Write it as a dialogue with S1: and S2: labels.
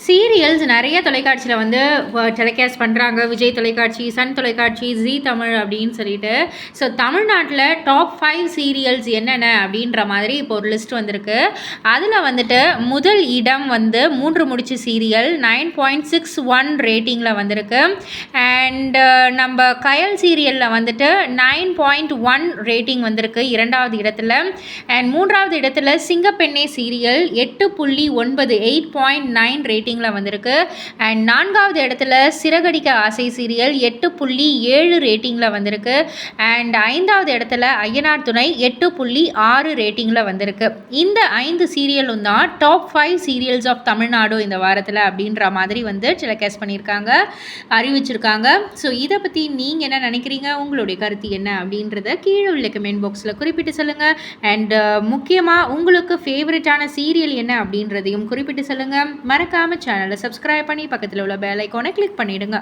S1: Serials நிறைய தொலைக்காட்சியில் வந்து டெலிகாஸ்ட் பண்ணுறாங்க. விஜய் தொலைக்காட்சி, சன் தொலைக்காட்சி, ஜீ தமிழ் அப்படின்னு சொல்லிட்டு. ஸோ தமிழ்நாட்டில் டாப் 5 சீரியல்ஸ் என்னென்ன அப்படின்ற மாதிரி இப்போ ஒரு லிஸ்ட் வந்திருக்கு. அதில் வந்துட்டு முதல் இடம் வந்து 3 முடிச்சு சீரியல் 9.61 ரேட்டிங்கில் வந்திருக்கு. அண்டு நம்ம கயல் சீரியலில் வந்துட்டு 9.1 ரேட்டிங் வந்திருக்கு இரண்டாவது இடத்துல. அண்ட் மூன்றாவது இடத்துல சிங்கப்பெண்ணே சீரியல் 8.9 8.9 ரேட்டிங்கில் வந்திருக்கு. அண்ட் நான்காவது இடத்துல சிறகடிக்க ஆசை சீரியல் 8.7 ரேட்டிங்கில் வந்திருக்கு. அண்ட் ஐந்தாவது இடத்துல ஐயனார் துணை 8.6 ரேட்டிங்கில் வந்திருக்கு. இந்த 5 சீரியலும் தான் டாப் 5 சீரியல்ஸ் ஆஃப் தமிழ்நாடு இந்த வாரத்தில் அப்படின்ற மாதிரி வந்து டெலிகாஸ்ட் பண்ணியிருக்காங்க, அறிவிச்சிருக்காங்க. ஸோ இதை பற்றி நீங்கள் என்ன நினைக்கிறீங்க, உங்களுடைய கருத்து என்ன அப்படின்றத கீழே உள்ள கமெண்ட் பாக்ஸில் குறிப்பிட்டு சொல்லுங்கள். அண்ட் முக்கியமாக உங்களுக்கு ஃபேவரட்டான சீரியல் என்ன அப்படின்றதையும் குறிப்பிட்டு சொல்லுங்கள். மறக்காமல் சேனலை சப்ஸ்கிரைப் பண்ணி பக்கத்தில் உள்ள பெல் ஐக்கானை கிளிக் பண்ணிவிடுங்க.